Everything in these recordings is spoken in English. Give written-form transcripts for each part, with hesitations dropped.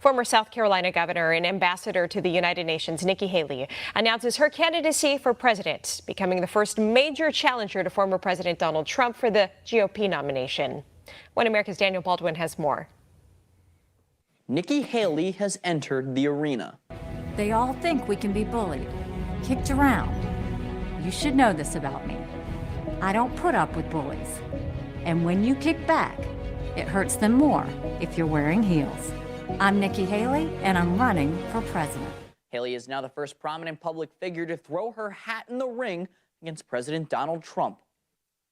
Former South Carolina governor and ambassador to the United Nations, Nikki Haley, announces her candidacy for president, becoming the first major challenger to former President Donald Trump for the GOP nomination. One America's Daniel Baldwin has more. Nikki Haley has entered the arena. They all think we can be bullied, kicked around. You should know this about me. I don't put up with bullies. And when you kick back, it hurts them more if you're wearing heels. I'm Nikki Haley, and I'm running for president. Haley is now the first prominent public figure to throw her hat in the ring against President Donald Trump.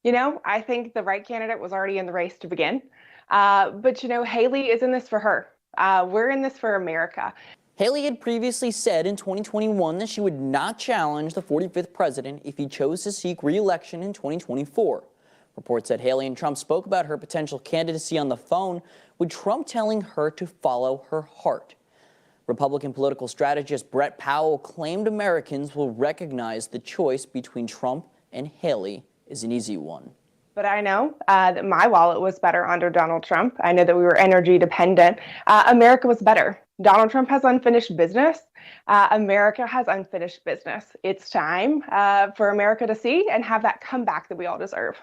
You know, I think the right candidate was already in the race to begin. But, you know, Haley is in this for her. We're in this for America. Haley had previously said in 2021 that she would not challenge the 45th president if he chose to seek re-election in 2024. Reports said Haley and Trump spoke about her potential candidacy on the phone, with Trump telling her to follow her heart. Republican political strategist Brett Powell claimed Americans will recognize the choice between Trump and Haley is an easy one. But I know that my wallet was better under Donald Trump. I know that we were energy dependent. America was better. Donald Trump has unfinished business. America has unfinished business. It's time for America to see and have that comeback that we all deserve.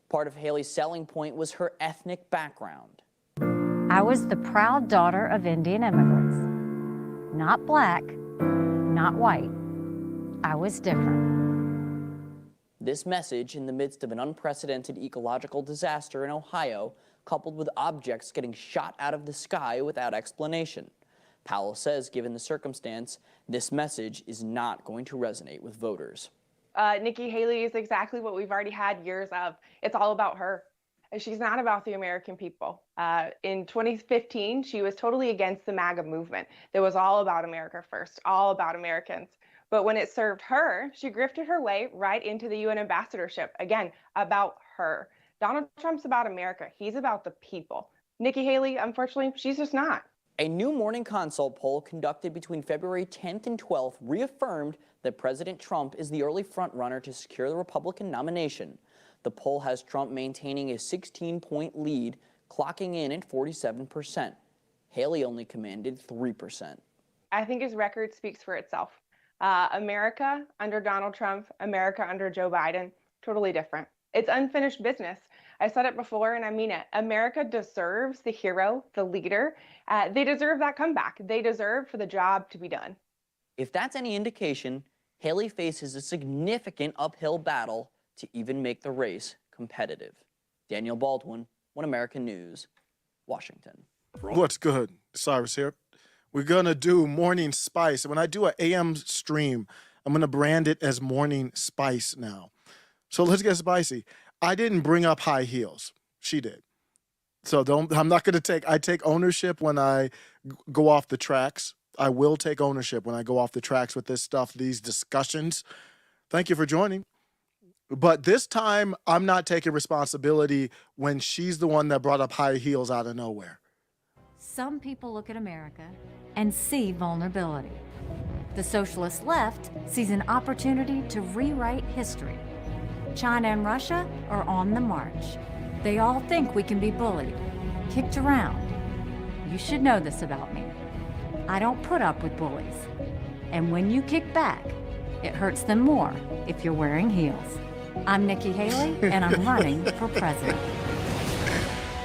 Part of Haley's selling point was her ethnic background. I was the proud daughter of Indian immigrants. Not black, not white. I was different. This message in the midst of an unprecedented ecological disaster in Ohio, coupled with objects getting shot out of the sky without explanation. Powell says, given the circumstance, this message is not going to resonate with voters. Nikki Haley is exactly what we've already had years of. It's all about her. She's not about the American people. In 2015, she was totally against the MAGA movement. That was all about America first, all about Americans. But when it served her, she grifted her way right into the UN ambassadorship. Again, about her. Donald Trump's about America. He's about the people. Nikki Haley, unfortunately, she's just not. A new Morning Consult poll conducted between February 10th and 12th reaffirmed that President Trump is the early frontrunner to secure the Republican nomination. The poll has Trump maintaining a 16-point lead, clocking in at 47%. Haley only commanded 3%. I think his record speaks for itself. America under Donald Trump, America under Joe Biden, totally different. It's unfinished business. I said it before and I mean it. America deserves the hero, the leader. They deserve that comeback. They deserve for the job to be done. If that's any indication, Haley faces a significant uphill battle to even make the race competitive. Daniel Baldwin, One American News, Washington. What's good? Cyrus here. We're going to do Morning Spice. When I do an AM stream, I'm going to brand it as Morning Spice now. So let's get spicy. I didn't bring up high heels. She did. So I'm not going to I take ownership when I go off the tracks. I will take ownership when I go off the tracks with this stuff, these discussions. Thank you for joining. But this time, I'm not taking responsibility when she's the one that brought up high heels out of nowhere. Some people look at America and see vulnerability. The socialist left sees an opportunity to rewrite history. China and Russia are on the march. They all think we can be bullied, kicked around. You should know this about me. I don't put up with bullies. And when you kick back, it hurts them more if you're wearing heels. I'm Nikki Haley, and I'm running for president.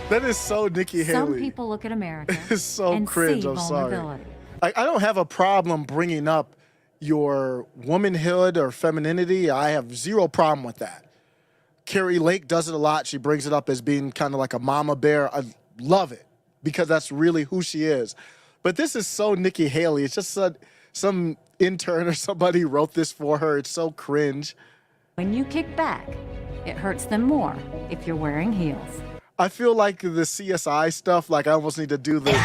That is so Nikki Haley. Some people look at America It's so and cringe, see I'm sorry. vulnerability. I don't have a problem bringing up your womanhood or femininity. I have zero problem with that. Carrie Lake does it a lot. She brings it up as being kind of like a mama bear. I love it because that's really who she is. But this is so Nikki Haley. It's just some intern or somebody wrote this for her. It's so cringe. When you kick back, it hurts them more if you're wearing heels. I feel like the CSI stuff, like I almost need to do the...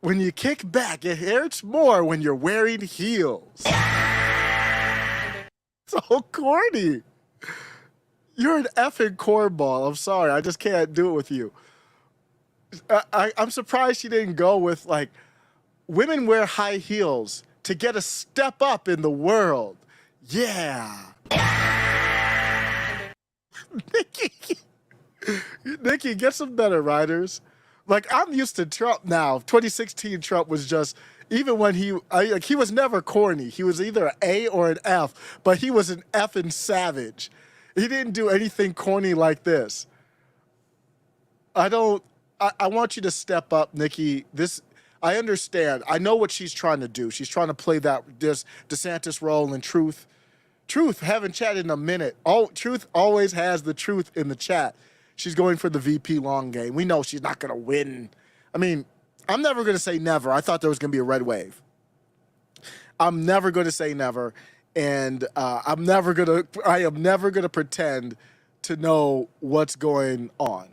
When you kick back, it hurts more when you're wearing heels. So corny. You're an effing cornball. I'm sorry. I just can't do it with you. I'm surprised she didn't go with, like, women wear high heels to get a step up in the world. Yeah. Nikki, get some better riders. Like, I'm used to Trump now. 2016 Trump was just, even when he was never corny. He was either an A or an F, but he was an effing savage. He didn't do anything corny like this. I want you to step up, Nikki. I understand. I know what she's trying to do. She's trying to play this DeSantis role in Truth. Truth, haven't chatted in a minute. Truth always has the truth in the chat. She's going for the VP long game. We know she's not going to win. I mean, I'm never going to say never. I thought there was going to be a red wave. I'm never going to say never, and I am never going to pretend to know what's going on.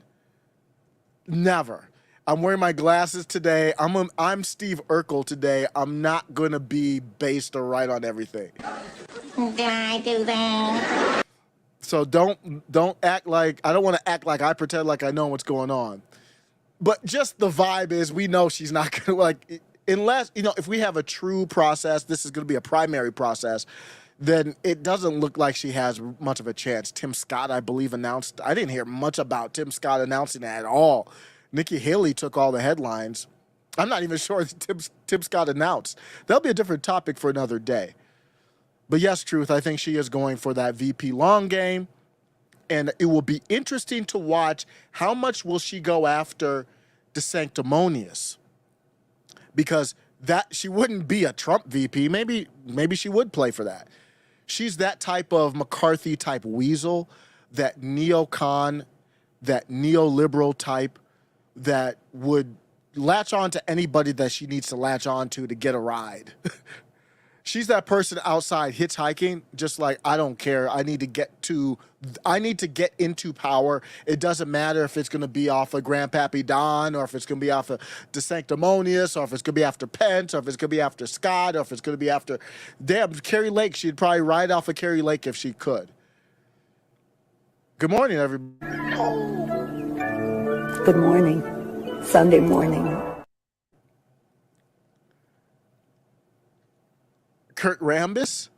Never. I'm wearing my glasses today. I'm Steve Urkel today. I'm not going to be based or right on everything. Did I do that? So don't act like, I don't want to act like I pretend like I know what's going on. But just the vibe is, we know she's not going to, like, unless, if we have a true process, this is going to be a primary process, then it doesn't look like she has much of a chance. Tim Scott, I believe, announced. I didn't hear much about Tim Scott announcing that at all. Nikki Haley took all the headlines. I'm not even sure that Tim Scott announced. That'll be a different topic for another day. But yes, Truth, I think she is going for that VP long game. And it will be interesting to watch how much will she go after DeSanctimonious. Because she wouldn't be a Trump VP. Maybe she would play for that. She's that type of McCarthy-type weasel, that neocon, that neoliberal type that would latch on to anybody that she needs to latch on to get a ride. She's that person outside hitchhiking, just like, I don't care. I need to get into power. It doesn't matter if it's going to be off of Grandpappy Don, or if it's going to be off of DeSanctimonious, or if it's going to be after Pence, or if it's going to be after Scott, or if it's going to be after, Carrie Lake. She'd probably ride off of Carrie Lake if she could. Good morning, everybody. Good morning. Sunday morning. Kurt Rambis?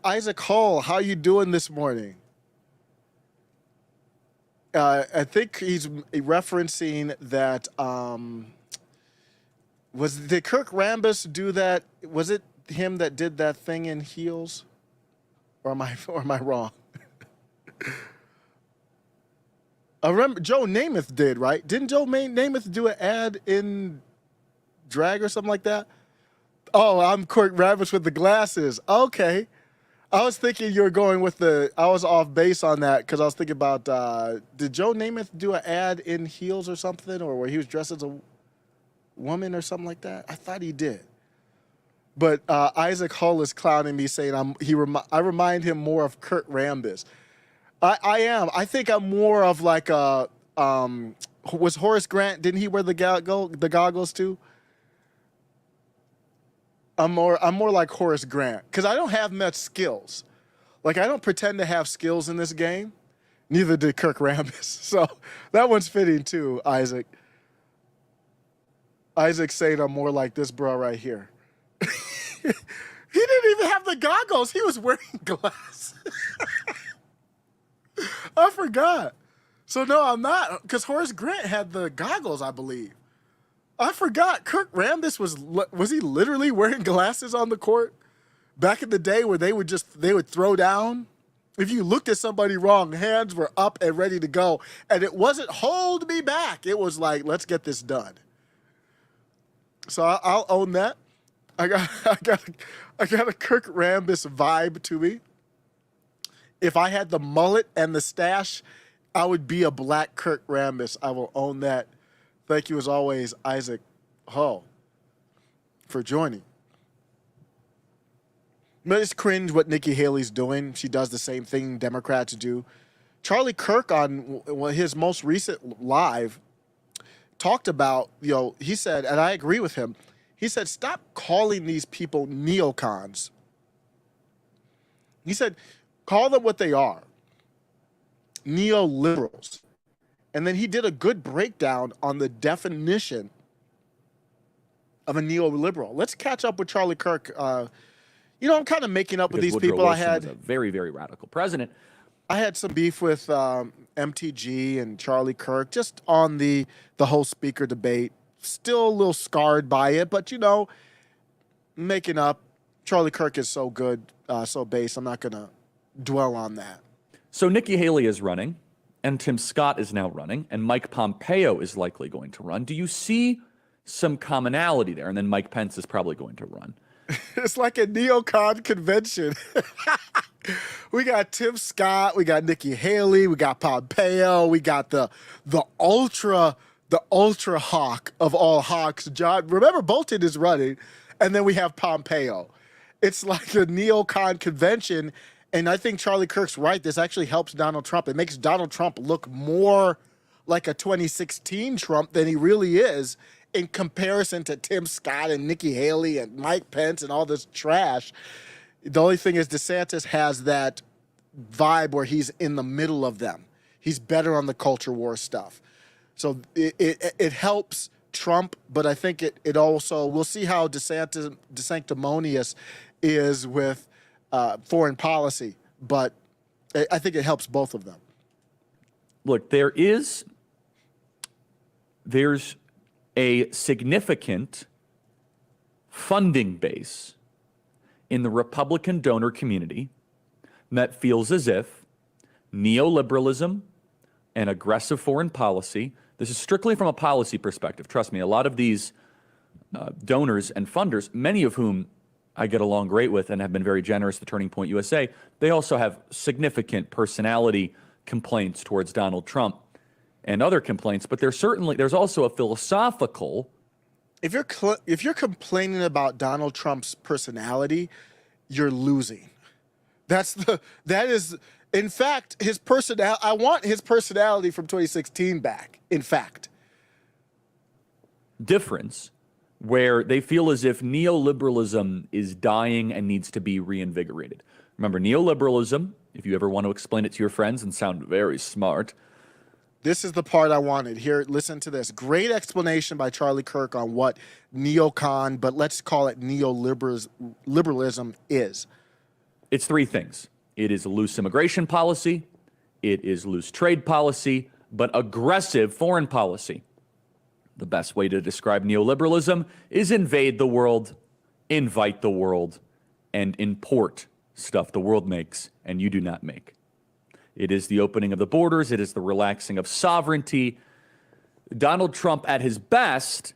Isaac Hall, how you doing this morning? I think he's referencing that, did Kirk Rambis do that? Was it him that did that thing in heels? Or am I wrong? I remember Joe Namath did, right? Didn't Joe Namath do an ad in drag or something like that? Oh, I'm Kurt Rambis with the glasses. Okay. I was thinking you were going with I was off base on that because I was thinking about, did Joe Namath do an ad in heels or something, or where he was dressed as a woman or something like that? I thought he did. But Isaac Hull is clowning me, saying I remind him more of Kurt Rambis. I am. I think I'm more of like a, was Horace Grant, didn't he wear the goggles too? I'm more like Horace Grant, because I don't have much skills. Like, I don't pretend to have skills in this game. Neither did Kirk Rambis. So that one's fitting too, Isaac. Isaac's saying I'm more like this bro right here. He didn't even have the goggles. He was wearing glasses. I forgot. So no, I'm not, because Horace Grant had the goggles, I believe. I forgot. Kirk Rambis was he literally wearing glasses on the court back in the day where they would throw down? If you looked at somebody wrong, hands were up and ready to go, and it wasn't hold me back. It was like, let's get this done. So I'll own that. I got a Kirk Rambis vibe to me. If I had the mullet and the stash, I would be a black Kirk Rambis. I will own that. Thank you, as always, Isaac Hull, for joining. But it's cringe what Nikki Haley's doing. She does the same thing Democrats do. Charlie Kirk, on his most recent live, talked about, he said, and I agree with him, he said, stop calling these people neocons. He said, call them what they are, neoliberals. And then he did a good breakdown on the definition of a neoliberal. Let's catch up with Charlie Kirk. I'm kind of making up with these Woodrow people Wilson I had. Was a very, very radical president. I had some beef with MTG and Charlie Kirk just on the whole speaker debate. Still a little scarred by it, but making up. Charlie Kirk is so good, so base. I'm not gonna dwell on that. So Nikki Haley is running, and Tim Scott is now running, and Mike Pompeo is likely going to run. Do you see some commonality there? And then Mike Pence is probably going to run. It's like a neocon convention. We got Tim Scott, we got Nikki Haley, we got Pompeo, we got the ultra hawk of all hawks, John. Remember, Bolton is running, and then we have Pompeo. It's like a neocon convention, and I think Charlie Kirk's right. This actually helps Donald Trump. It makes Donald Trump look more like a 2016 Trump than he really is in comparison to Tim Scott and Nikki Haley and Mike Pence and all this trash. The only thing is DeSantis has that vibe where he's in the middle of them. He's better on the culture war stuff. So it helps Trump, but I think it also, we'll see how DeSanctimonious is with foreign policy, but I think it helps both of them. Look, there's a significant funding base in the Republican donor community that feels as if neoliberalism and aggressive foreign policy, this is strictly from a policy perspective, trust me, a lot of these donors and funders, many of whom I get along great with and have been very generous to Turning Point USA, they also have significant personality complaints towards Donald Trump and other complaints, but there's also a philosophical. If you're complaining about Donald Trump's personality, you're losing. That is, in fact, his personality. I want his personality from 2016 back. In fact, difference where they feel as if neoliberalism is dying and needs to be reinvigorated. Remember, neoliberalism, if you ever want to explain it to your friends and sound very smart. This is the part I wanted. Here, listen to this. Great explanation by Charlie Kirk on what neocon, but let's call it neoliberalism is. It's three things. It is loose immigration policy, it is loose trade policy, but aggressive foreign policy. The best way to describe neoliberalism is invade the world, invite the world, and import stuff the world makes and you do not make. It is the opening of the borders. It is the relaxing of sovereignty. Donald Trump, at his best,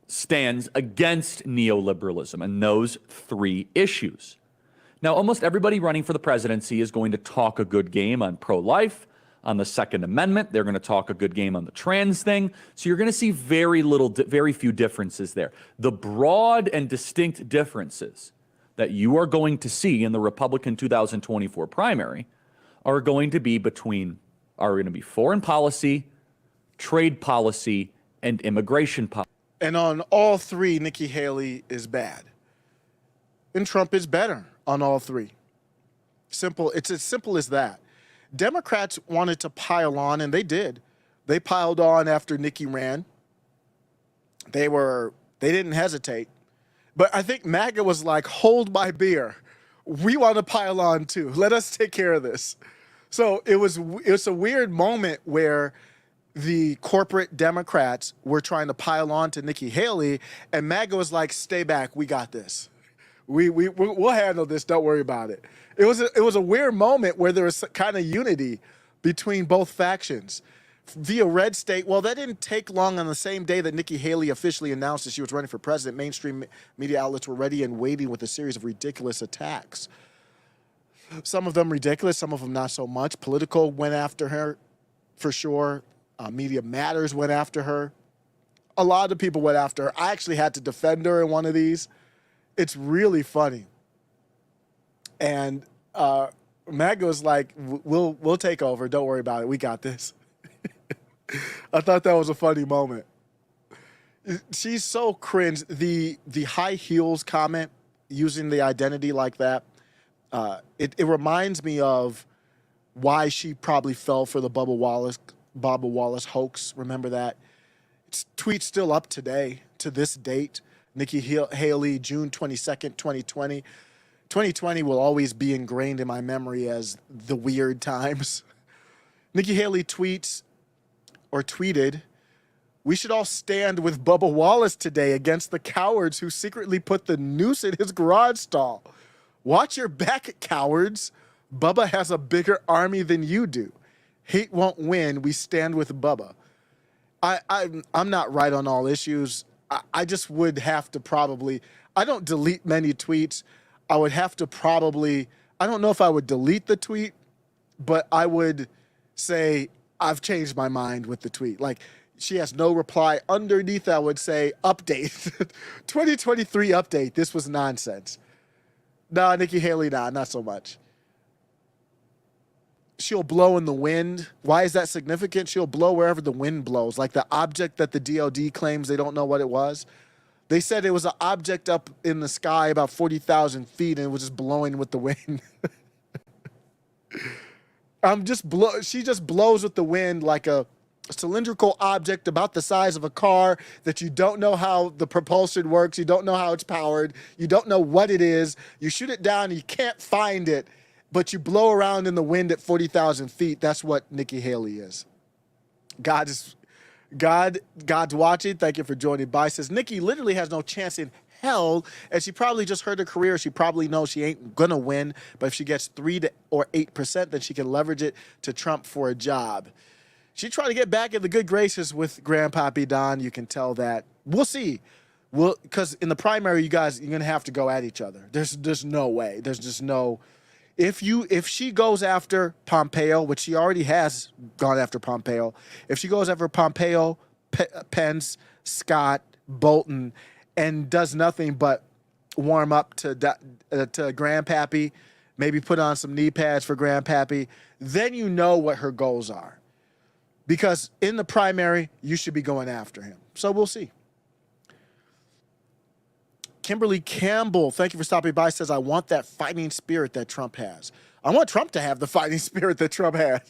stands against neoliberalism and those three issues. Now, almost everybody running for the presidency is going to talk a good game on pro-life, on the Second Amendment. They're going to talk a good game on the trans thing. So you're going to see very few differences there. The broad and distinct differences that you are going to see in the Republican 2024 primary are going to be foreign policy, trade policy, and immigration policy. And on all three, Nikki Haley is bad. And Trump is better on all three. Simple. It's as simple as that. Democrats wanted to pile on, and they did. They piled on after Nikki ran. They didn't hesitate. But I think MAGA was like, hold my beer. We want to pile on too. Let us take care of this. So it's a weird moment where the corporate Democrats were trying to pile on to Nikki Haley, and MAGA was like, stay back, we got this. We'll handle this, don't worry about it. It was a weird moment where there was kind of unity between both factions. Via red state, well, that didn't take long. On the same day that Nikki Haley officially announced that she was running for president, mainstream media outlets were ready and waiting with a series of ridiculous attacks. Some of them ridiculous, some of them not so much. Politico went after her, for sure. Media Matters went after her. A lot of people went after her. I actually had to defend her in one of these. It's really funny. And MAGA was like, we'll take over. Don't worry about it. We got this. I thought that was a funny moment. She's so cringe. The high heels comment, using the identity like that, it reminds me of why she probably fell for the Bubba Wallace hoax. Remember that? Tweet's still up today, to this date. Nikki Haley, June 22nd, 2020. 2020 will always be ingrained in my memory as the weird times. Nikki Haley tweeted, "We should all stand with Bubba Wallace today against the cowards who secretly put the noose in his garage stall. Watch your back, cowards. Bubba has a bigger army than you do. Hate won't win. We stand with Bubba." I'm not right on all issues. I just would have to probably, I don't delete many tweets. I would have to probably, I don't know if I would delete the tweet, but I would say I've changed my mind with the tweet. Like, she has no reply. Underneath, I would say, update. 2023 update. This was nonsense. Nah, Nikki Haley, nah, not so much. She'll blow in the wind. Why is that significant? She'll blow wherever the wind blows, like the object that the DOD claims they don't know what it was. They said it was an object up in the sky about 40,000 feet and it was just blowing with the wind. She just blows with the wind like a cylindrical object about the size of a car that you don't know how the propulsion works. You don't know how it's powered. You don't know what it is. You shoot it down and you can't find it, but you blow around in the wind at 40,000 feet. That's what Nikki Haley is. God's watching. Thank you for joining by. Says Nikki literally has no chance in hell, and she probably just heard her career. She probably knows she ain't gonna win, but if she gets 3 or 8%, then she can leverage it to Trump for a job. She tried to get back in the good graces with Grandpappy Don. You can tell that. We'll see. Because in the primary, you guys, you're gonna have to go at each other. There's no way. There's just no. If she goes after Pompeo, which she already has gone after Pompeo, if she goes after Pompeo, Pence, Scott, Bolton, and does nothing but warm up to Grandpappy, maybe put on some knee pads for Grandpappy, then you know what her goals are. Because in the primary, you should be going after him. So we'll see. Kimberly Campbell, thank you for stopping by, says, I want that fighting spirit that Trump has. I want Trump to have the fighting spirit that Trump had.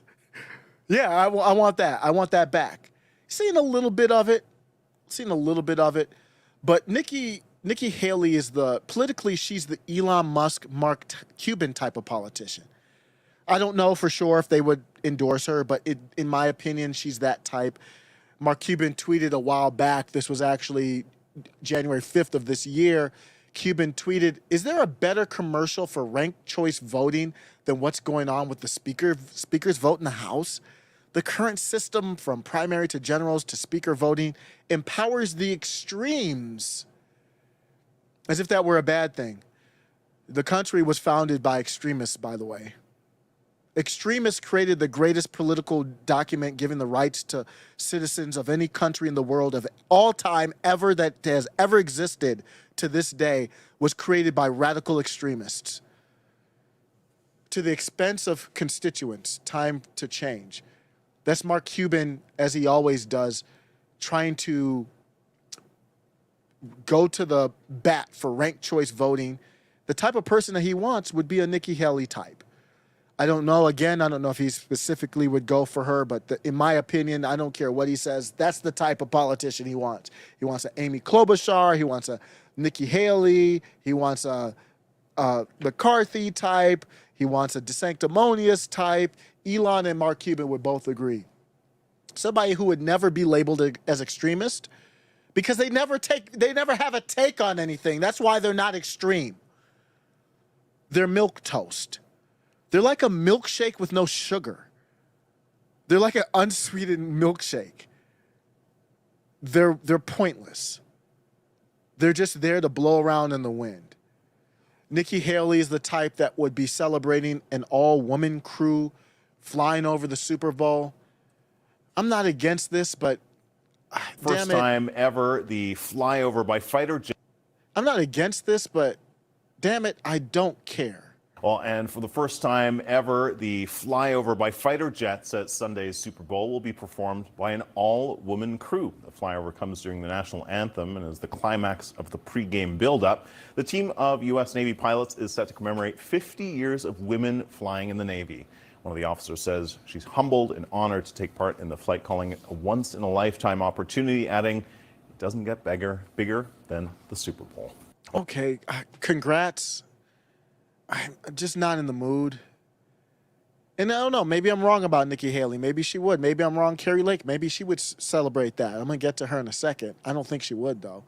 Yeah, I want that. I want that back. Seen a little bit of it. But Nikki Haley is politically, she's the Elon Musk, Mark Cuban type of politician. I don't know for sure if they would endorse her, but in my opinion, she's that type. Mark Cuban tweeted a while back, this was actually January 5th of this year, Cuban tweeted, is there a better commercial for ranked choice voting than what's going on with the speaker's vote in the House? The current system, from primary to generals to speaker voting, empowers the extremes. As if that were a bad thing. The country was founded by extremists, by the way. Extremists created the greatest political document giving the rights to citizens of any country in the world of all time ever that has ever existed to this day was created by radical extremists. To the expense of constituents, time to change. That's Mark Cuban, as he always does, trying to go to the bat for ranked choice voting. The type of person that he wants would be a Nikki Haley type. I don't know. Again, I don't know if he specifically would go for her, but in my opinion, I don't care what he says. That's the type of politician he wants. He wants an Amy Klobuchar. He wants a Nikki Haley. He wants a McCarthy type. He wants a DeSanctimonious type. Elon and Mark Cuban would both agree. Somebody who would never be labeled as extremist because they never have a take on anything. That's why they're not extreme. They're milquetoast. They're like a milkshake with no sugar. They're like an unsweetened milkshake. They're pointless. They're just there to blow around in the wind. Nikki Haley is the type that would be celebrating an all-woman crew flying over the Super Bowl. I'm not against this, but First time ever, the flyover by fighter jet. I'm not against this, but damn it, I don't care. Well, and for the first time ever, the flyover by fighter jets at Sunday's Super Bowl will be performed by an all-woman crew. The flyover comes during the national anthem and is the climax of the pregame buildup. The team of U.S. Navy pilots is set to commemorate 50 years of women flying in the Navy. One of the officers says she's humbled and honored to take part in the flight, calling it a once-in-a-lifetime opportunity, adding, it doesn't get bigger than the Super Bowl. Okay, congrats. I'm just not in the mood. And I don't know, maybe I'm wrong about Nikki Haley. Maybe she would. Maybe I'm wrong, Carrie Lake. Maybe she would celebrate that. I'm going to get to her in a second. I don't think she would, though.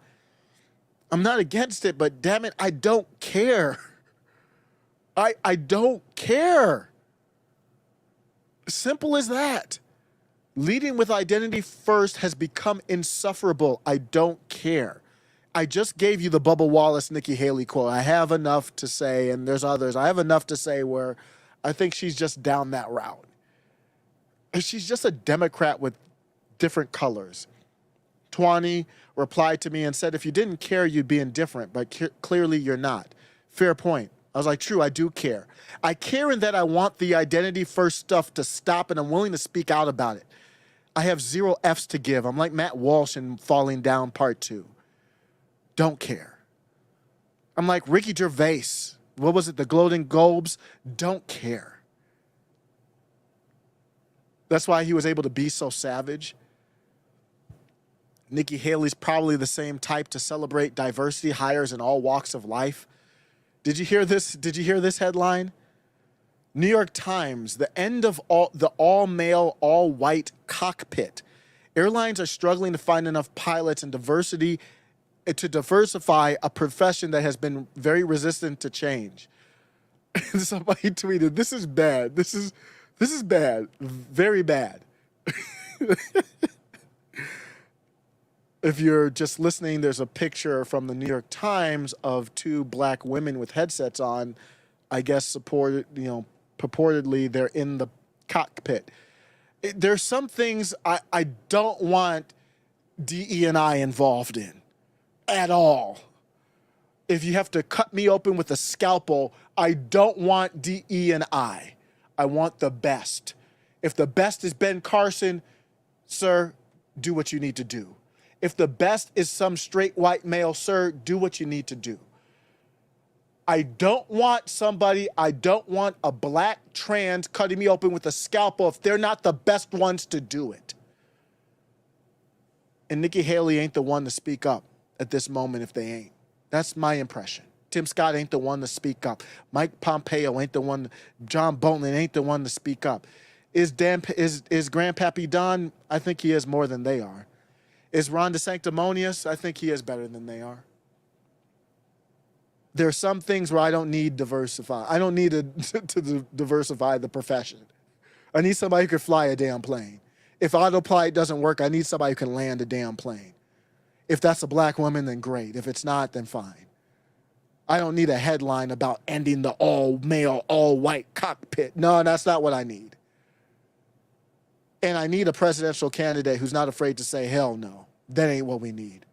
I'm not against it, but damn it, I don't care. I don't care. Simple as that. Leading with identity first has become insufferable. I don't care. I just gave you the Bubba Wallace, Nikki Haley quote. I have enough to say, and there's others. I have enough to say where I think she's just down that route. She's just a Democrat with different colors. Twani replied to me and said, if you didn't care, you'd be indifferent, but clearly you're not. Fair point. I was like, true, I do care. I care in that I want the identity first stuff to stop, and I'm willing to speak out about it. I have 0 Fs to give. I'm like Matt Walsh in Falling Down Part 2. Don't care. I'm like Ricky Gervais. What was it? The Golden Globes? Don't care. That's why he was able to be so savage. Nikki Haley's probably the same type to celebrate diversity hires in all walks of life. Did you hear this? Did you hear this headline? New York Times, the end of the all-male, all-white cockpit. Airlines are struggling to find enough pilots and diversity to diversify a profession that has been very resistant to change. Somebody tweeted, this is bad. This is bad. Very bad. If you're just listening, there's a picture from the New York Times of 2 black women with headsets on. I guess purportedly they're in the cockpit. There's some things I don't want DE&I involved in at all. If you have to cut me open with a scalpel, I don't want DE&I. I want the best. If the best is Ben Carson, sir, do what you need to do. If the best is some straight white male, sir, do what you need to do. I don't want a black trans cutting me open with a scalpel if they're not the best ones to do it. And Nikki Haley ain't the one to speak up at this moment if they ain't. That's my impression. Tim Scott ain't the one to speak up. Mike Pompeo ain't the one. John Bolton ain't the one to speak up. Is Grandpappy Don? I think he is more than they are. Is Ron DeSanctimonious? I think he is better than they are. There are some things where I don't need diversify. I don't need to diversify the profession. I need somebody who can fly a damn plane. If autopilot doesn't work, I need somebody who can land a damn plane. If that's a black woman, then great. If it's not, then fine. I don't need a headline about ending the all-male, all-white cockpit. No, that's not what I need. And I need a presidential candidate who's not afraid to say, hell no, that ain't what we need.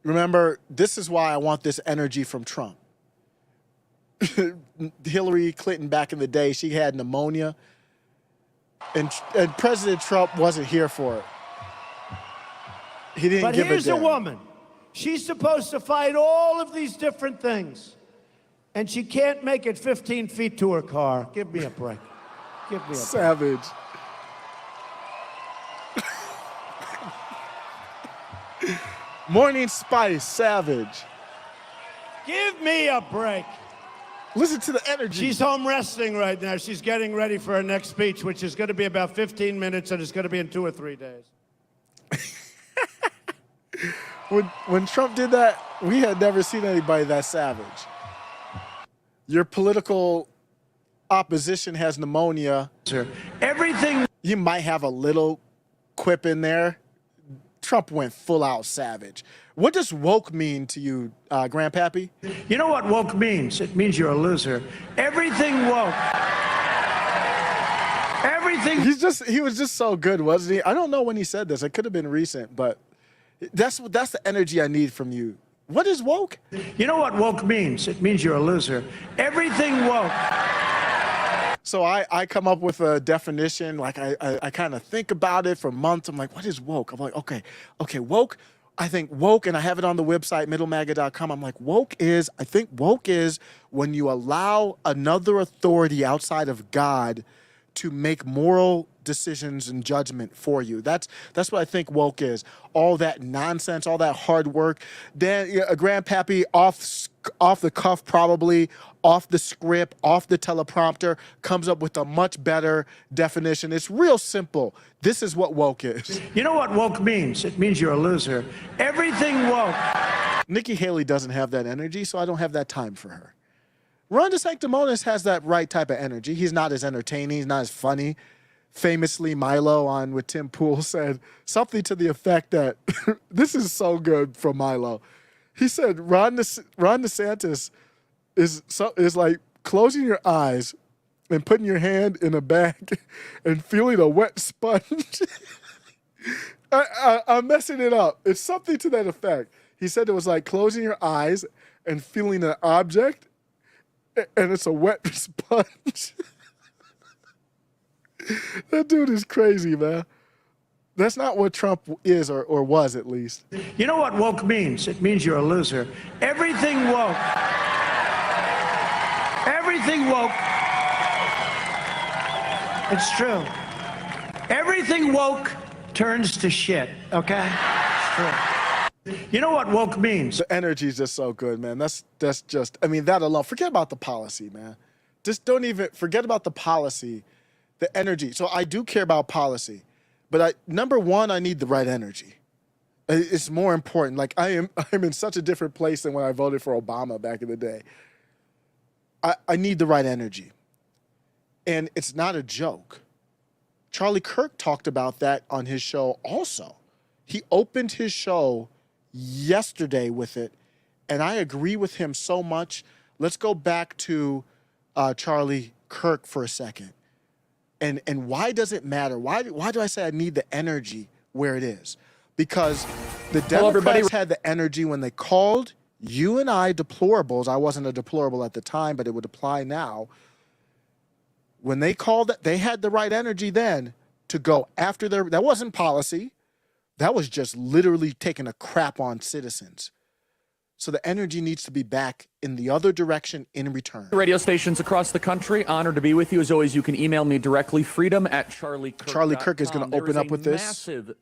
Remember, this is why I want this energy from Trump. Hillary Clinton back in the day, she had pneumonia, and President Trump wasn't here for it. He didn't give a damn. But here's a woman. She's supposed to fight all of these different things, and she can't make it 15 feet to her car. Give me a break. Give me a break. Savage. Morning Spice, savage. Give me a break. Listen to the energy. She's home resting right now. She's getting ready for her next speech, which is going to be about 15 minutes, and it's going to be in 2 or 3 days. When Trump did that, we had never seen anybody that savage. Your political opposition has pneumonia. Sir, everything. You might have a little quip in there. Trump went full out savage. What does woke mean to you, Grandpappy? You know what woke means? It means you're a loser. Everything woke. Everything. He was just so good, wasn't he? I don't know when he said this. It could have been recent, but that's the energy I need from you. What is woke? You know what woke means? It means you're a loser. Everything woke. So I come up with a definition, like I kind of think about it for months. I'm like, what is woke? I'm like, okay, woke. I think woke, and I have it on the website, middlemaga.com. I'm like, I think woke is when you allow another authority outside of God to make moral decisions and judgment for you. That's what I think woke is. All that nonsense, all that hard work. Then a grandpappy off the cuff, probably off the script, off the teleprompter, comes up with a much better definition. It's real simple. This is what woke is. You know what woke means? It means you're a loser. Everything woke. Nikki Haley doesn't have that energy, so I don't have that time for her. Ron DeSanctimonious has that right type of energy. He's not as entertaining. He's not as funny. Famously, Milo on with Tim Pool said something to the effect that, this is so good from Milo. He said Ron DeSantis is like closing your eyes and putting your hand in a bag and feeling a wet sponge. I'm messing it up. It's something to that effect. He said it was like closing your eyes and feeling an object, and it's a wet sponge. That dude is crazy, man. That's not what Trump is or was, at least. You know what woke means? It means you're a loser. Everything woke. Everything woke. It's true. Everything woke turns to shit, okay? It's true. You know what woke means? The energy is just so good, man. That's just, I mean, that alone. Forget about the policy, man. Just don't even, forget about the policy, the energy. So I do care about policy, but number one, I need the right energy. It's more important. Like I'm in such a different place than when I voted for Obama back in the day. I need the right energy. And it's not a joke. Charlie Kirk talked about that on his show also. He opened his show yesterday with it, and I agree with him so much. Let's go back to Charlie Kirk for a second. And why does it matter? Why do I say I need the energy where it is? Because the Democrats had the energy when they called you and I deplorables. I wasn't a deplorable at the time, but it would apply now. When they called it, they had the right energy then to go after that wasn't policy. That was just literally taking a crap on citizens. So the energy needs to be back in the other direction in return. Radio stations across the country, honored to be with you. As always, you can email me directly, freedom@charliekirk.com. Charlie Kirk is going to open up with this. Massive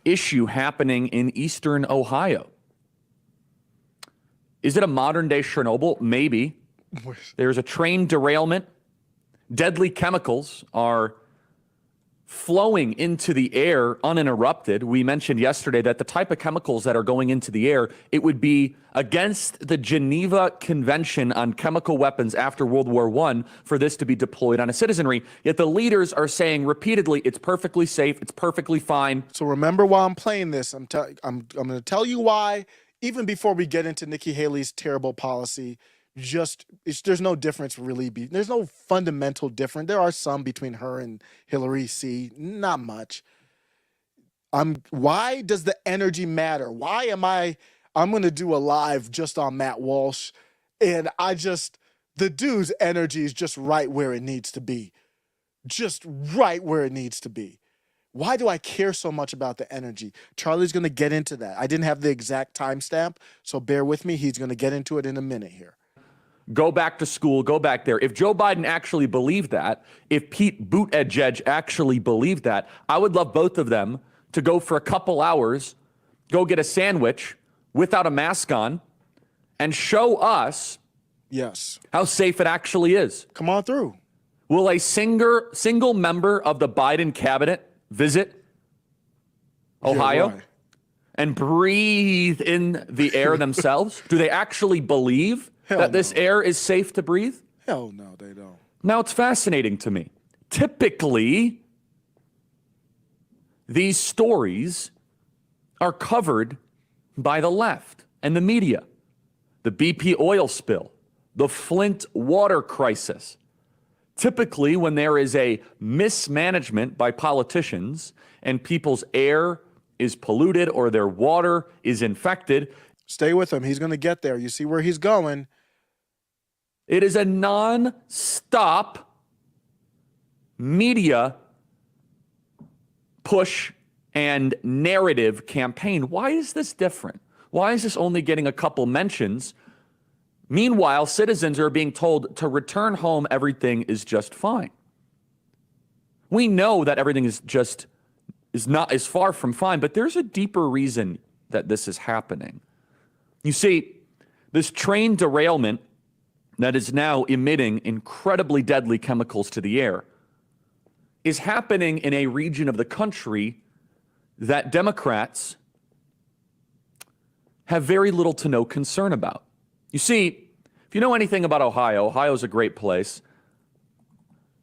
issue happening in eastern Ohio. Is it a modern-day Chernobyl? Maybe. There's a train derailment. Deadly chemicals are flowing into the air uninterrupted. We mentioned yesterday that the type of chemicals that are going into the air, it would be against the Geneva Convention on Chemical Weapons after World War I for this to be deployed on a citizenry. Yet the leaders are saying repeatedly, it's perfectly safe, it's perfectly fine. So remember why I'm playing this. I'm going to tell you why, even before we get into Nikki Haley's terrible policy. There's no difference really. There's no fundamental difference. There are some between her and Hillary C. Not much. Why does the energy matter? Why am I'm going to do a live just on Matt Walsh, and the dude's energy is just right where it needs to be. Just right where it needs to be. Why do I care so much about the energy? Charlie's going to get into that. I didn't have the exact timestamp, so bear with me. He's going to get into it in a minute here. Go back to school, go back there. If Joe Biden actually believed that, if Pete Buttigieg actually believed that, I would love both of them to go for a couple hours, go get a sandwich without a mask on, and show us how safe it actually is. Come on through. Will a single member of the Biden cabinet visit Ohio and breathe in the air themselves? Do they actually believe that this air is safe to breathe? Hell no, they don't. Now, it's fascinating to me. Typically, these stories are covered by the left and the media. The BP oil spill, the Flint water crisis. Typically, when there is a mismanagement by politicians and people's air is polluted or their water is infected. Stay with him. He's going to get there. You see where he's going. It is a non-stop media push and narrative campaign. Why is this different? Why is this only getting a couple mentions? Meanwhile, citizens are being told to return home, everything is just fine. We know that everything is far from fine, but there's a deeper reason that this is happening. You see, this train derailment that is now emitting incredibly deadly chemicals to the air is happening in a region of the country that Democrats have very little to no concern about. You see, if you know anything about Ohio, Ohio's a great place.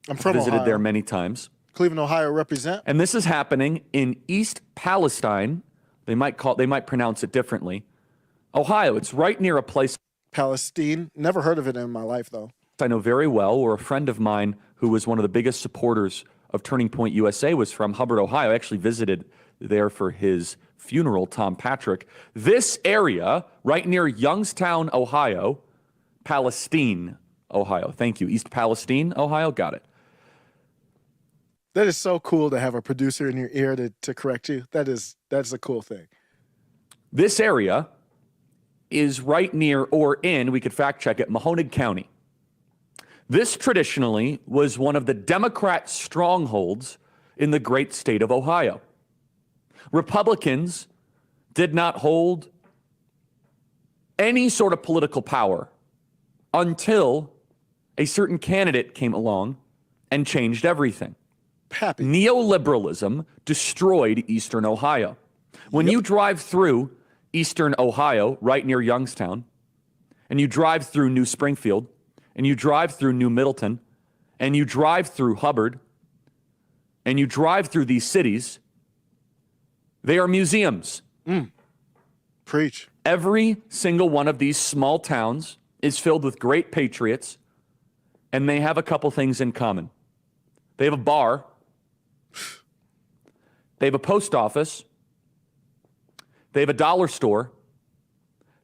I'm from Visited Ohio. there many times. Cleveland, Ohio represent. And this is happening in East Palestine. They might pronounce it differently. Ohio, it's right near a place Palestine. Never heard of it in my life, though. I know very well, or a friend of mine who was one of the biggest supporters of Turning Point USA was from Hubbard, Ohio. I actually visited there for his funeral, Tom Patrick. This area, right near Youngstown, Ohio, Palestine, Ohio. Thank you. East Palestine, Ohio. Got it. That is so cool to have a producer in your ear to correct you. That's a cool thing. This area is right near or in, we could fact check it, Mahoning County. This traditionally was one of the Democrat strongholds in the great state of Ohio. Republicans did not hold any sort of political power until a certain candidate came along and changed everything. Happy. Neoliberalism destroyed Eastern Ohio. When you drive through Eastern Ohio, right near Youngstown, and you drive through New Springfield, and you drive through New Middleton, and you drive through Hubbard, and you drive through these cities, they are museums. Preach. Every single one of these small towns is filled with great patriots, and they have a couple things in common. They have a bar, they have a post office, they have a dollar store,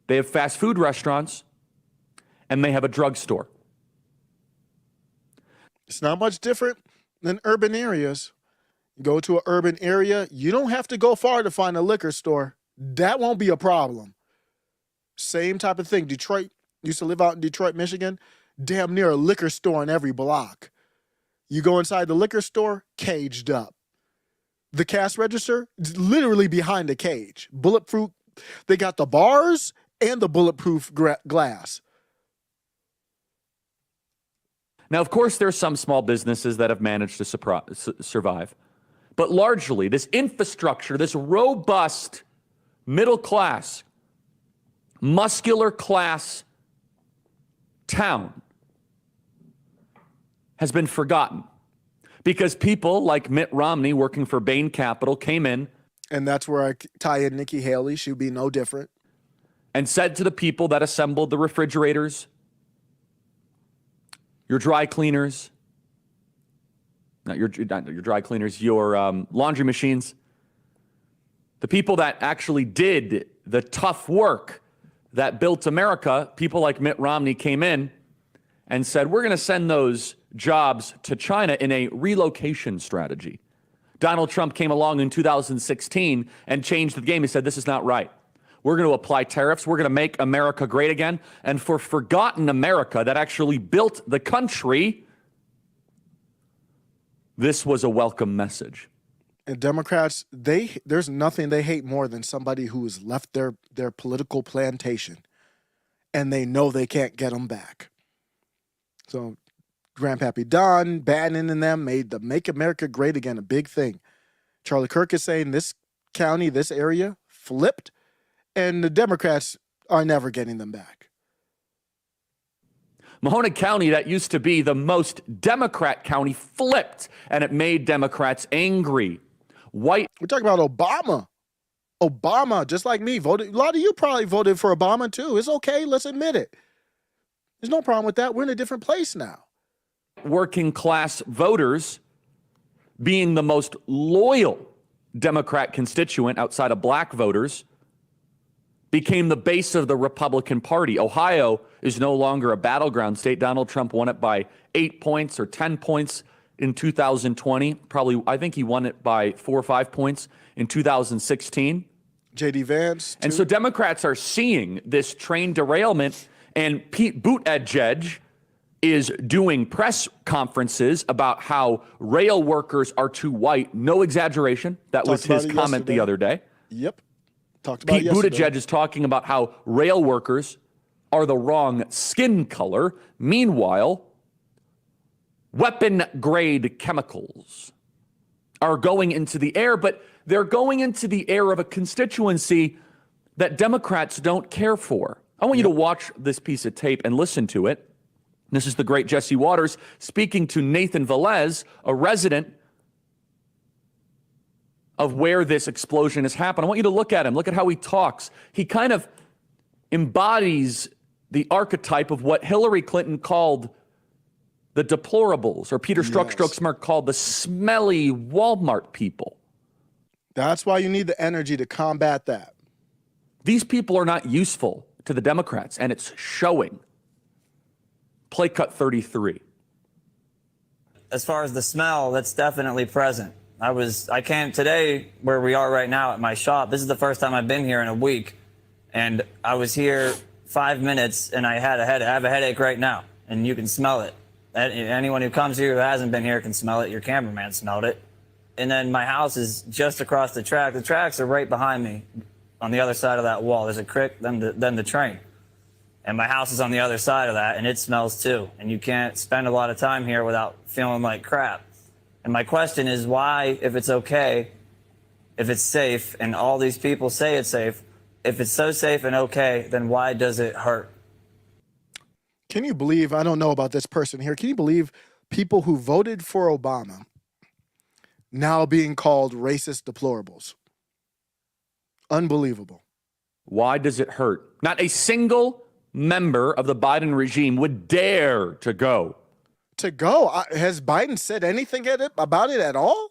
they have fast food restaurants, and they have a drugstore. It's not much different than urban areas. You go to an urban area, you don't have to go far to find a liquor store. That won't be a problem. Same type of thing. Detroit, used to live out in Detroit, Michigan, damn near a liquor store in every block. You go inside the liquor store, caged up. The cash register is literally behind the cage. Bulletproof. They got the bars and the bulletproof glass. Now, of course, there's some small businesses that have managed to survive. But largely, this infrastructure, this robust middle class, muscular class town has been forgotten because people like Mitt Romney working for Bain Capital came in. And that's where I tie in Nikki Haley. She would be no different. And said to the people that assembled the refrigerators, your dry cleaners, not your dry cleaners, your laundry machines, the people that actually did the tough work that built America, people like Mitt Romney came in and said, we're going to send those jobs to China in a relocation strategy. Donald Trump came along in 2016 and changed the game. He said, this is not right. We're going to apply tariffs. We're going to make America great again. And for forgotten America that actually built the country, this was a welcome message. And Democrats, there's nothing they hate more than somebody who has left their political plantation and they know they can't get them back. So Grandpappy Don, Bannon and them made the Make America Great Again a big thing. Charlie Kirk is saying this county, this area flipped, and the Democrats are never getting them back. Mahoning County, that used to be the most Democrat county, flipped, and it made Democrats angry. We're talking about Obama. Obama, just like me, voted. A lot of you probably voted for Obama, too. It's okay. Let's admit it. There's no problem with that. We're in a different place now. Working class voters being the most loyal Democrat constituent outside of black voters became the base of the Republican Party. Ohio is no longer a battleground state. Donald Trump won it by 8 points or 10 points in 2020. Probably, I think he won it by 4 or 5 points in 2016. J.D. Vance, too. And so Democrats are seeing this train derailment, and Pete Buttigieg is doing press conferences about how rail workers are too white. No exaggeration. That was his comment the other day. Yep. Talked about it Pete yesterday. Buttigieg is talking about how rail workers are the wrong skin color. Meanwhile, weapon-grade chemicals are going into the air, but they're going into the air of a constituency that Democrats don't care for. I want you to watch this piece of tape and listen to it. This is the great Jesse Waters speaking to Nathan Velez, a resident of where this explosion has happened. I want you to look at him. Look at how he talks. He kind of embodies the archetype of what Hillary Clinton called the deplorables, or Peter Strzok called the smelly Walmart people. That's why you need the energy to combat that. These people are not useful to the Democrats, and it's showing. Play cut 33. As far as the smell, that's definitely present. I came today where we are right now at my shop. This is the first time I've been here in a week. And I was here 5 minutes and I have a headache right now, and you can smell it. Anyone who comes here who hasn't been here can smell it. Your cameraman smelled it. And then my house is just across the track. The tracks are right behind me on the other side of that wall. There's a creek, then the train. And my house is on the other side of that, and it smells too. And you can't spend a lot of time here without feeling like crap. And my question is why, if it's okay, if it's safe, and all these people say it's safe, if it's so safe and okay, then why does it hurt? Can you believe, I don't know about this person here, can you believe people who voted for Obama now being called racist deplorables? Unbelievable. Why does it hurt? Not a single member of the Biden regime would dare to go. To go? Has Biden said anything about it at all?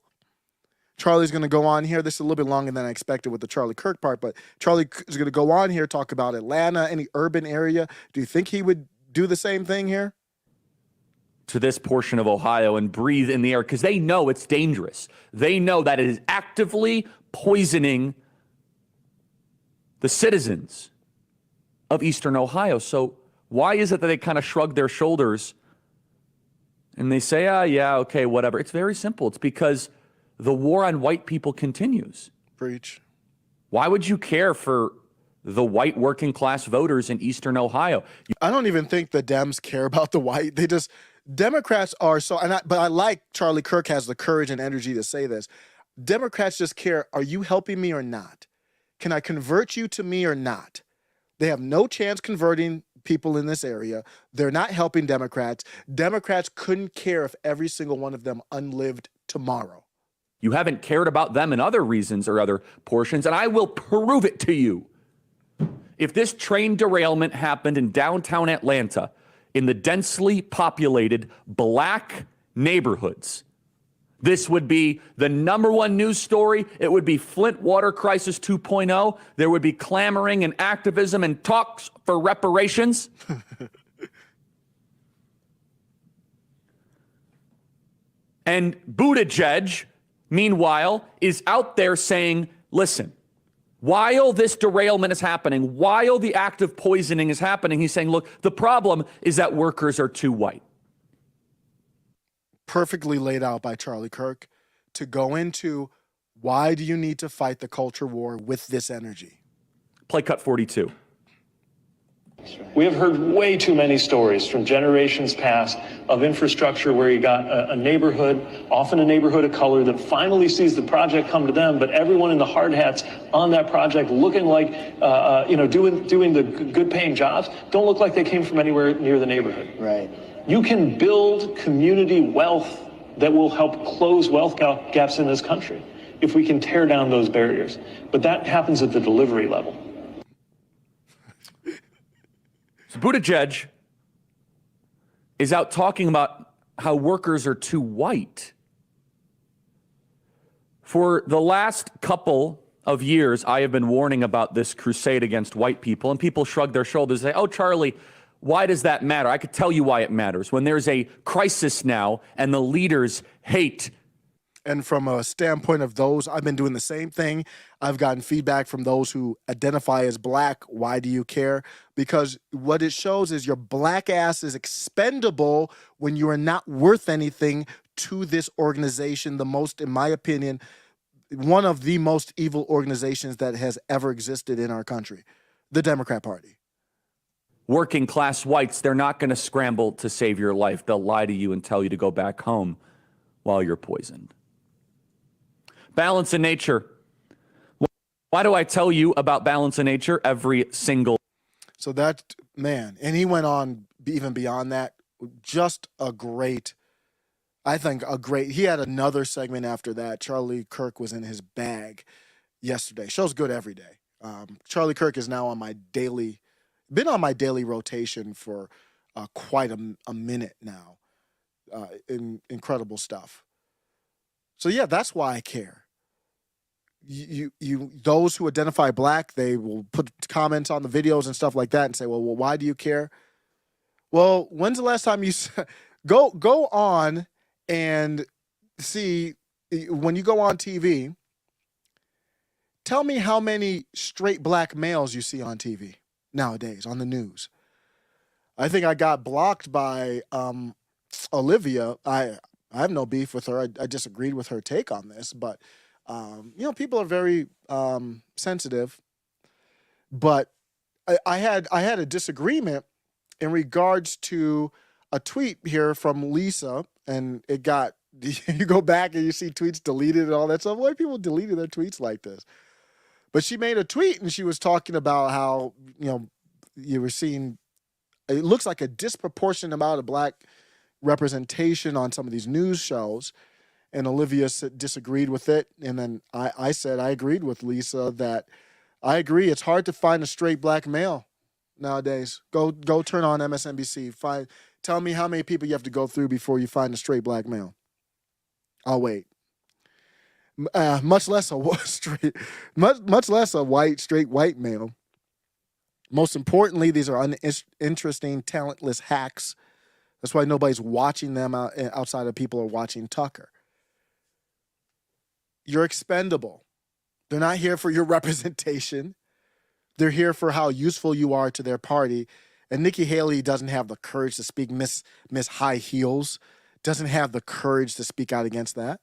Charlie's going to go on here. This is a little bit longer than I expected with the Charlie Kirk part, but Charlie is going to go on here, talk about Atlanta, any urban area. Do you think he would do the same thing here? To this portion of Ohio and breathe in the air because they know it's dangerous. They know that it is actively poisoning the citizens of Eastern Ohio. So why is it that they kind of shrug their shoulders and they say, yeah, okay, whatever? It's very simple. It's because the war on white people continues. Preach. Why would you care for the white working class voters in Eastern Ohio? I don't even think the Dems care about the white. They just, Democrats are so, but I like Charlie Kirk has the courage and energy to say this. Democrats just care, are you helping me or not? Can I convert you to me or not? They have no chance converting people in this area. They're not helping Democrats. Democrats couldn't care if every single one of them unlived tomorrow. You haven't cared about them in other reasons or other portions, and I will prove it to you. If this train derailment happened in downtown Atlanta, in the densely populated black neighborhoods, this would be the #1 news story. It would be Flint Water Crisis 2.0. There would be clamoring and activism and talks for reparations. And Buttigieg, meanwhile, is out there saying, listen, while this derailment is happening, while the act of poisoning is happening, he's saying, look, the problem is that workers are too white. Perfectly laid out by Charlie Kirk to go into why do you need to fight the culture war with this energy? Play cut 42. We have heard way too many stories from generations past of infrastructure where you got a neighborhood, often a neighborhood of color, that finally sees the project come to them, but everyone in the hard hats on that project looking like, doing the good paying jobs, don't look like they came from anywhere near the neighborhood. Right. You can build community wealth that will help close wealth gaps in this country if we can tear down those barriers. But that happens at the delivery level. So Buttigieg is out talking about how workers are too white. For the last couple of years, I have been warning about this crusade against white people, and people shrug their shoulders and say, oh, Charlie, why does that matter? I could tell you why it matters. When there's a crisis now and the leaders hate And from a standpoint of those, I've been doing the same thing. I've gotten feedback from those who identify as black. Why do you care? Because what it shows is your black ass is expendable when you are not worth anything to this organization. The most, in my opinion, one of the most evil organizations that has ever existed in our country, the Democrat Party. Working class whites, they're not going to scramble to save your life. They'll lie to you and tell you to go back home while you're poisoned. Balance in nature. Why do I tell you about balance in nature every single? So that, man, and he went on even beyond that. Just a great, I think he had another segment after that. Charlie Kirk was in his bag yesterday. Show's good every day. Charlie Kirk is now on my daily, been on my daily rotation for quite a minute now. Incredible stuff. So yeah, that's why I care. You those who identify black, they will put comments on the videos and stuff like that and say, well, why do you care? Well, when's the last time you go on and see, when you go on TV, tell me how many straight black males you see on TV nowadays on the news. I think I got blocked by Olivia. I have no beef with her. I disagreed with her take on this, but people are very sensitive. But I had a disagreement in regards to a tweet here from Lisa, and it got, you go back and you see tweets deleted and all that stuff. Why people deleted their tweets like this? But she made a tweet and she was talking about how, you were seeing, it looks like a disproportionate amount of black representation on some of these news shows. And Olivia disagreed with it. And then I said I agreed with Lisa that I agree. It's hard to find a straight black male nowadays. Go turn on MSNBC. Tell me how many people you have to go through before you find a straight black male. I'll wait. Much less a straight white male. Most importantly, these are uninteresting, talentless hacks. That's why nobody's watching them outside of people are watching Tucker. You're expendable. They're not here for your representation. They're here for how useful you are to their party. And Nikki Haley doesn't have the courage to speak. Miss High Heels doesn't have the courage to speak out against that.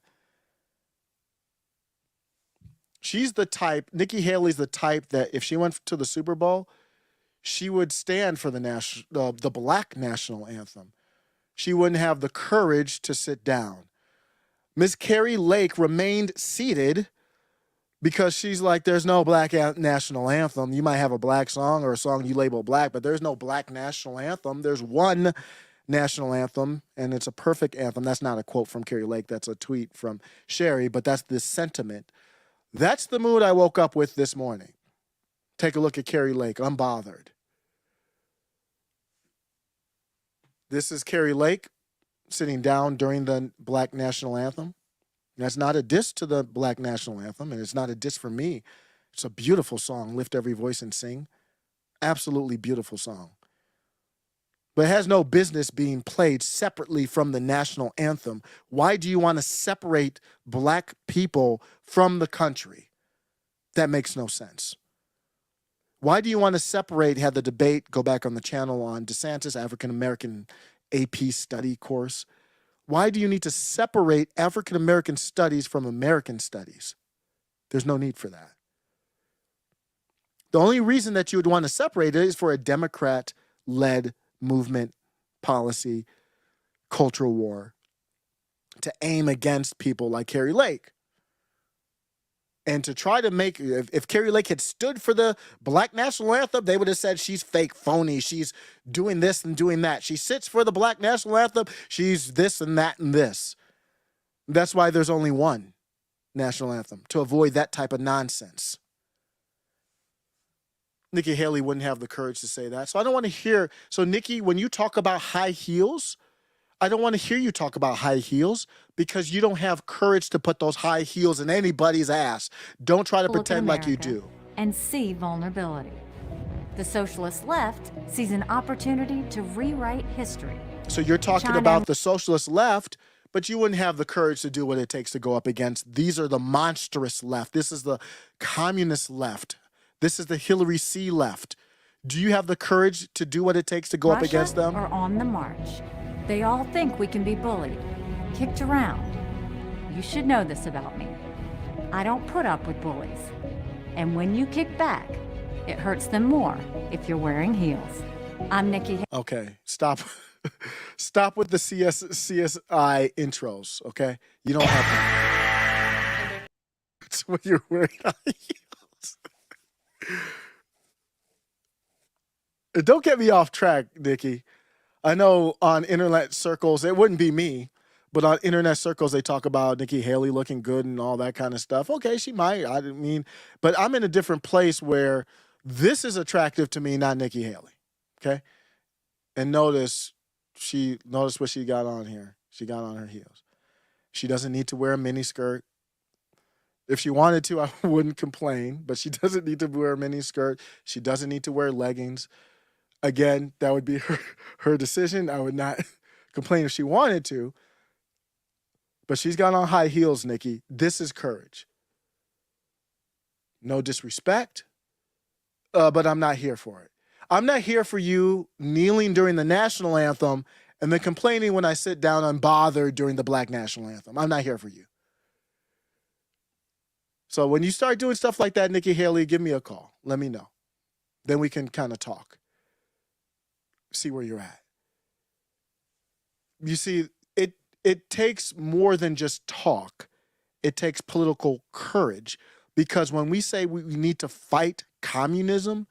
She's the type, Nikki Haley's the type that if she went to the Super Bowl, she would stand for the black national anthem. She wouldn't have the courage to sit down. Miss Carrie Lake remained seated because she's like, there's no black national anthem. You might have a black song or a song you label black, but there's no black national anthem. There's one national anthem, and it's a perfect anthem. That's not a quote from Carrie Lake. That's a tweet from Sherry, but that's the sentiment. That's the mood I woke up with this morning. Take a look at Carrie Lake, unbothered. This is Carrie Lake sitting down during the Black National Anthem. That's not a diss to the Black National Anthem, and it's not a diss for me. It's a beautiful song, Lift Every Voice and Sing. Absolutely beautiful song. But it has no business being played separately from the national anthem. Why do you want to separate black people from the country? That makes no sense. Why do you want to separate, have the debate, go back on the channel on DeSantis, African-American AP study course? Why do you need to separate African-American studies from American studies? There's no need for that. The only reason that you would want to separate it is for a Democrat-led movement, policy, cultural war to aim against people like Carrie Lake. And to try to make, if Carrie Lake had stood for the Black National Anthem, they would have said she's fake, phony, she's doing this and doing that. She sits for the Black National Anthem, she's this and that and this. That's why there's only one national anthem, to avoid that type of nonsense. Nikki Haley wouldn't have the courage to say that. So I don't want to hear, so Nikki, when you talk about high heels, I don't want to hear you talk about high heels because you don't have courage to put those high heels in anybody's ass. Don't try to pretend like you do. And see vulnerability. The socialist left sees an opportunity to rewrite history. So you're talking about the socialist left but you wouldn't have the courage to do what it takes to go up against. These are the monstrous left. This is the communist left. This is the Hillary C left. Do you have the courage to do what it takes to go up against them? Are on the march. They all think we can be bullied, kicked around. You should know this about me. I don't put up with bullies. And when you kick back, it hurts them more if you're wearing heels. I'm Nikki Haley. Okay, stop. Stop with the CSI intros, okay? You don't have to. It's when you're wearing high heels. Don't get me off track, Nikki. I know on internet circles, it wouldn't be me, but on internet circles, they talk about Nikki Haley looking good and all that kind of stuff. Okay, she might. I didn't mean, but I'm in a different place where this is attractive to me, not Nikki Haley. Okay? And notice what she got on here. She got on her heels. She doesn't need to wear a mini skirt. If she wanted to, I wouldn't complain, but she doesn't need to wear a mini skirt. She doesn't need to wear leggings. Again, that would be her decision. I would not complain if she wanted to. But she's got on high heels, Nikki. This is courage. No disrespect, but I'm not here for it. I'm not here for you kneeling during the national anthem and then complaining when I sit down unbothered during the Black national anthem. I'm not here for you. So when you start doing stuff like that, Nikki Haley, give me a call. Let me know. Then we can kind of talk. See where you're at. You see, it takes more than just talk. It takes political courage, because when we say we need to fight communism,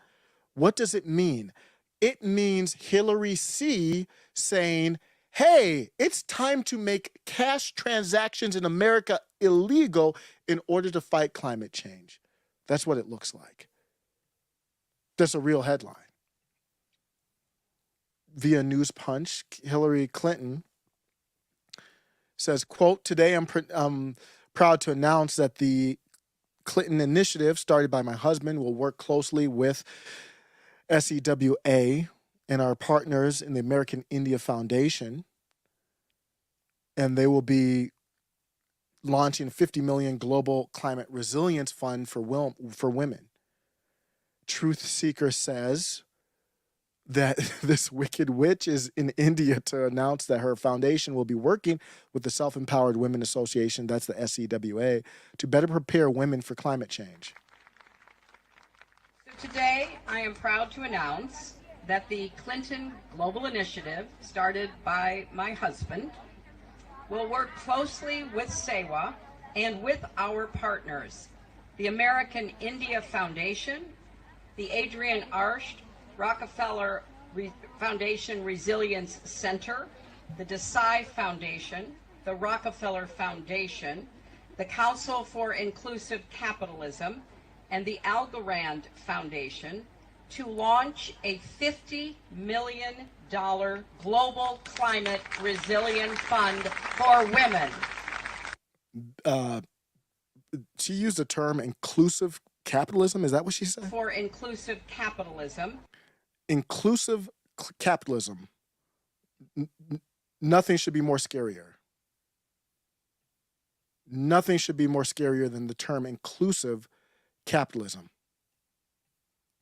what does it mean? It means Hillary C saying, hey, it's time to make cash transactions in America illegal in order to fight climate change. That's what it looks like. That's a real headline. Via News Punch, Hillary Clinton says, quote, today I'm proud to announce that the Clinton initiative started by my husband will work closely with SEWA and our partners in the American India Foundation, and they will be launching a $50 million global climate resilience fund for women. Truth Seeker says that this wicked witch is in India to announce that her foundation will be working with the Self-Empowered Women Association, that's the SEWA, to better prepare women for climate change. So today, I am proud to announce that the Clinton Global Initiative, started by my husband, will work closely with SEWA and with our partners, the American India Foundation, the Adrienne Arsht Rockefeller Foundation Resilience Center, the Desai Foundation, the Rockefeller Foundation, the Council for Inclusive Capitalism, and the Algorand Foundation to launch a $50 million global climate resilience fund for women. She used the term inclusive capitalism. Is that what she said? For inclusive capitalism. Inclusive capitalism. Nothing should be more scarier. Nothing should be more scarier than the term inclusive capitalism.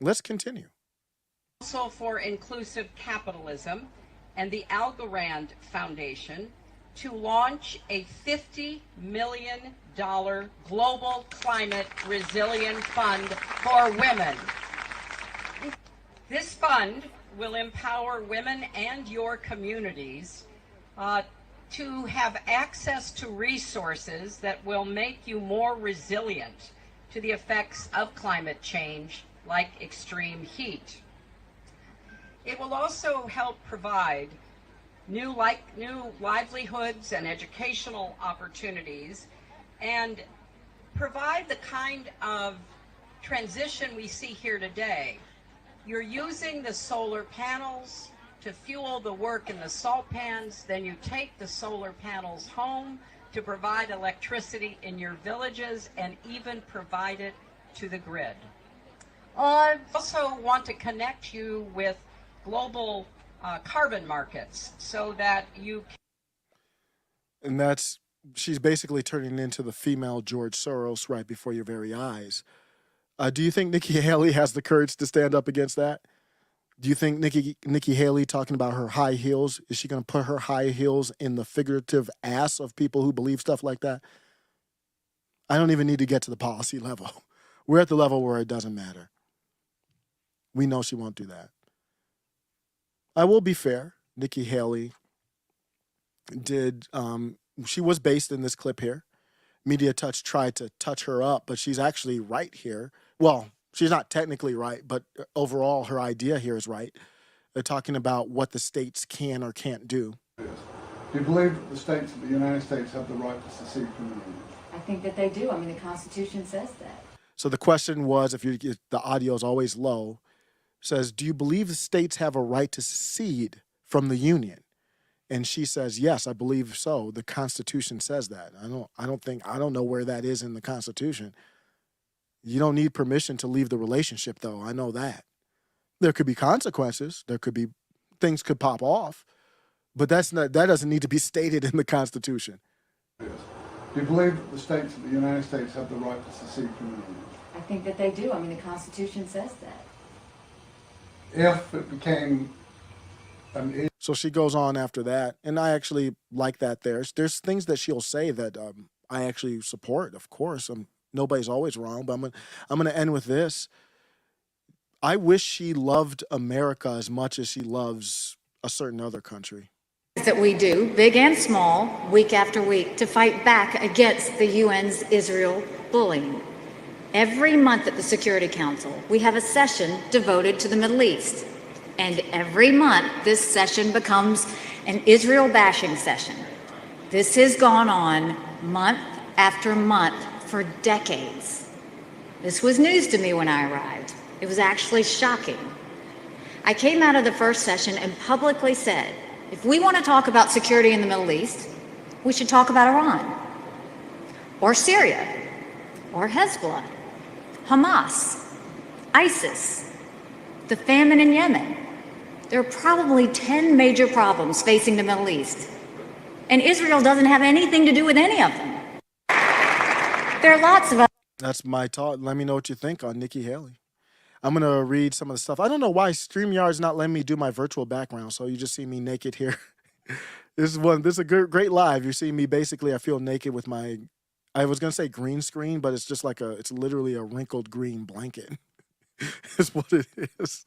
Let's continue. Also for inclusive capitalism and the Algorand Foundation to launch a $50 million global climate resilience fund for women. This fund will empower women and your communities to have access to resources that will make you more resilient to the effects of climate change, like extreme heat. It will also help provide new livelihoods and educational opportunities, and provide the kind of transition we see here today. You're using the solar panels to fuel the work in the salt pans, then you take the solar panels home to provide electricity in your villages and even provide it to the grid. I also want to connect you with global carbon markets so that you And she's basically turning into the female George Soros right before your very eyes. Do you think Nikki Haley has the courage to stand up against that? Do you think Nikki Haley talking about her high heels, is she going to put her high heels in the figurative ass of people who believe stuff like that? I don't even need to get to the policy level. We're at the level where it doesn't matter. We know she won't do that. I will be fair. Nikki Haley she was based in this clip here. Media Touch tried to touch her up, but she's actually right here. Well, she's not technically right, but overall her idea here is right. They're talking about what the states can or can't do. Do you believe the states of the United States have the right to secede from the Union? I think that they do. I mean, the Constitution says that. So the question was, if the audio is always low, says, do you believe the states have a right to secede from the Union? And she says, yes, I believe so. The Constitution says that. I don't know where that is in the Constitution. You don't need permission to leave the relationship, though. I know that. There could be consequences. Things could pop off, but that doesn't need to be stated in the Constitution. Yes. Do you believe the states of the United States have the right to secede from the Union? I think that they do. I mean, the Constitution says that. If it became So she goes on after that, and I actually like that. There's things that she'll say that I actually support. Of course, nobody's always wrong, but I'm gonna end with this. I wish she loved America as much as she loves a certain other country. That we do, big and small, week after week, to fight back against the UN's Israel bullying. Every month at the Security Council, we have a session devoted to the Middle East. And every month, this session becomes an Israel bashing session. This has gone on month after month for decades. This was news to me when I arrived. It was actually shocking. I came out of the first session and publicly said, if we want to talk about security in the Middle East, we should talk about Iran, or Syria, or Hezbollah, Hamas, ISIS, the famine in Yemen. There are probably 10 major problems facing the Middle East, and Israel doesn't have anything to do with any of them. There are lots of other. That's my talk. Let me know what you think on Nikki Haley. I'm going to read some of the stuff. I don't know why StreamYard's not letting me do my virtual background, so you just see me naked here. This is a great live. You see me basically, I feel naked with my, I was going to say green screen, but it's just like it's literally a wrinkled green blanket. Is what it is.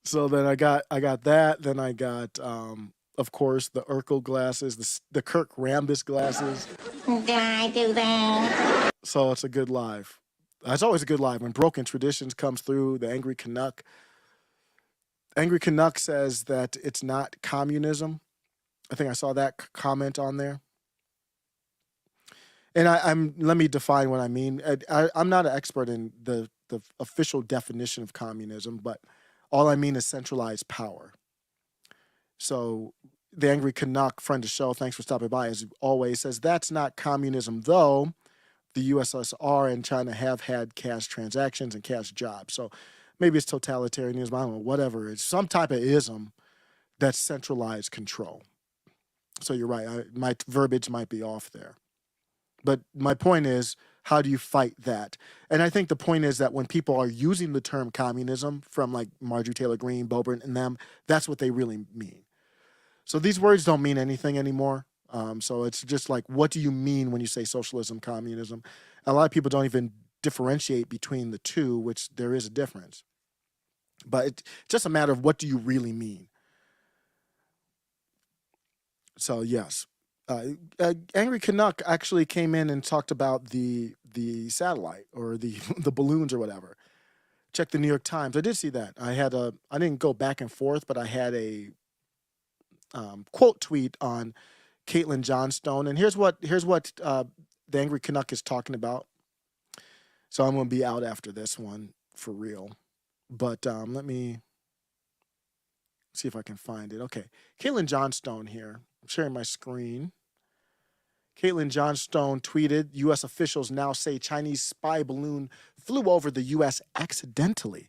So then I got that. Then I got, of course, the Urkel glasses, the Kirk Rambis glasses. Did I do that? So it's a good live. It's always a good live when Broken Traditions comes through. The Angry Canuck. Angry Canuck says that it's not communism. I think I saw that comment on there. And let me define what I mean. I'm not an expert in the official definition of communism, but all I mean is centralized power. So the Angry Canuck, friend of the show, thanks for stopping by, as always, says that's not communism, though. The USSR and China have had cash transactions and cash jobs. So maybe it's totalitarianism, I don't know, whatever. It's some type of ism that's centralized control. So you're right. My verbiage might be off there. But my point is, how do you fight that? And I think the point is that when people are using the term communism from like Marjorie Taylor Greene, Boebert, and them, that's what they really mean. So these words don't mean anything anymore. So it's just like, what do you mean when you say socialism, communism? A lot of people don't even differentiate between the two, which there is a difference. But it's just a matter of what do you really mean? So yes. Angry Canuck actually came in and talked about the satellite or the balloons or whatever. Check the New York Times. I did see that. I didn't go back and forth, but I had a quote tweet on Caitlin Johnstone, and here's what the Angry Canuck is talking about. So I'm going to be out after this one for real, but let me see if I can find it. Okay, Caitlin Johnstone here. I'm sharing my screen. Caitlin Johnstone tweeted, U.S. officials now say Chinese spy balloon flew over the U.S. accidentally.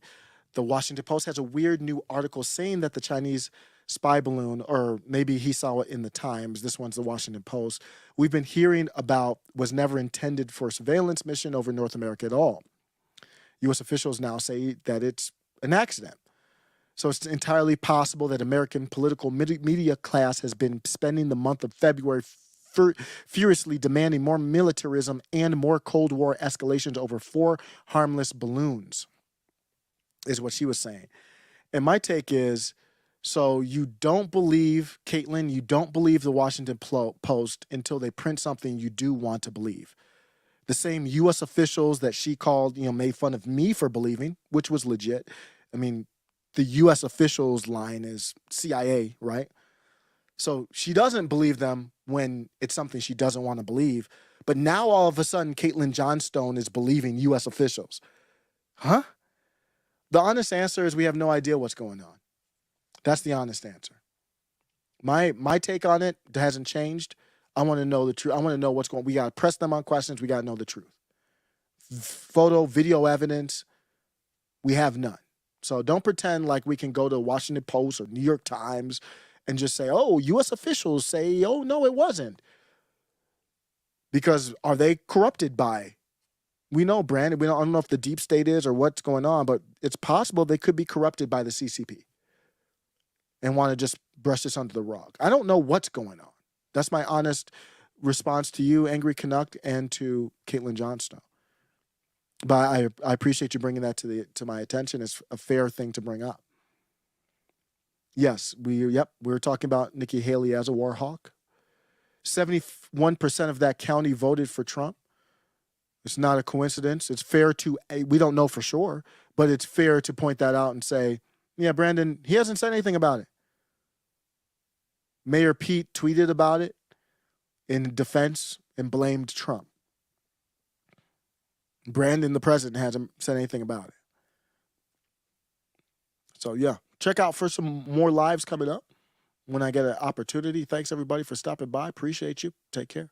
The Washington Post has a weird new article saying that the Chinese spy balloon, or maybe he saw it in the Times. This one's the Washington Post. We've been hearing about was never intended for a surveillance mission over North America at all. U.S. officials now say that it's an accident. So it's entirely possible that American political media class has been spending the month of February furiously demanding more militarism and more Cold War escalations over 4 harmless balloons, is what she was saying. And my take is, so you don't believe, Caitlin, you don't believe the Washington Post until they print something you do want to believe. The same U.S. officials that she called, made fun of me for believing, which was legit. I mean, the U.S. officials line is CIA, right? So she doesn't believe them when it's something she doesn't want to believe. But now all of a sudden, Caitlin Johnstone is believing U.S. officials. Huh? The honest answer is we have no idea what's going on. That's the honest answer. My take on it hasn't changed. I want to know the truth. I want to know what's going on. We got to press them on questions. We got to know the truth. Photo, video evidence, we have none. So don't pretend like we can go to Washington Post or New York Times and just say, oh, U.S. officials say, oh, no, it wasn't. Because are they corrupted by? We know, Brandon, I don't know if the deep state is or what's going on, but it's possible they could be corrupted by the CCP and want to just brush this under the rug. I don't know what's going on. That's my honest response to you, Angry Canuck, and to Caitlin Johnstone. But I appreciate you bringing that to my attention. It's a fair thing to bring up. Yes, we were talking about Nikki Haley as a war hawk. 71% of that county voted for Trump. It's not a coincidence. It's fair to, we don't know for sure, but it's fair to point that out and say, yeah, Brandon, he hasn't said anything about it. Mayor Pete tweeted about it in defense and blamed Trump. Brandon, the president, hasn't said anything about it. So, yeah, check out for some more lives coming up when I get an opportunity. Thanks, everybody, for stopping by. Appreciate you. Take care.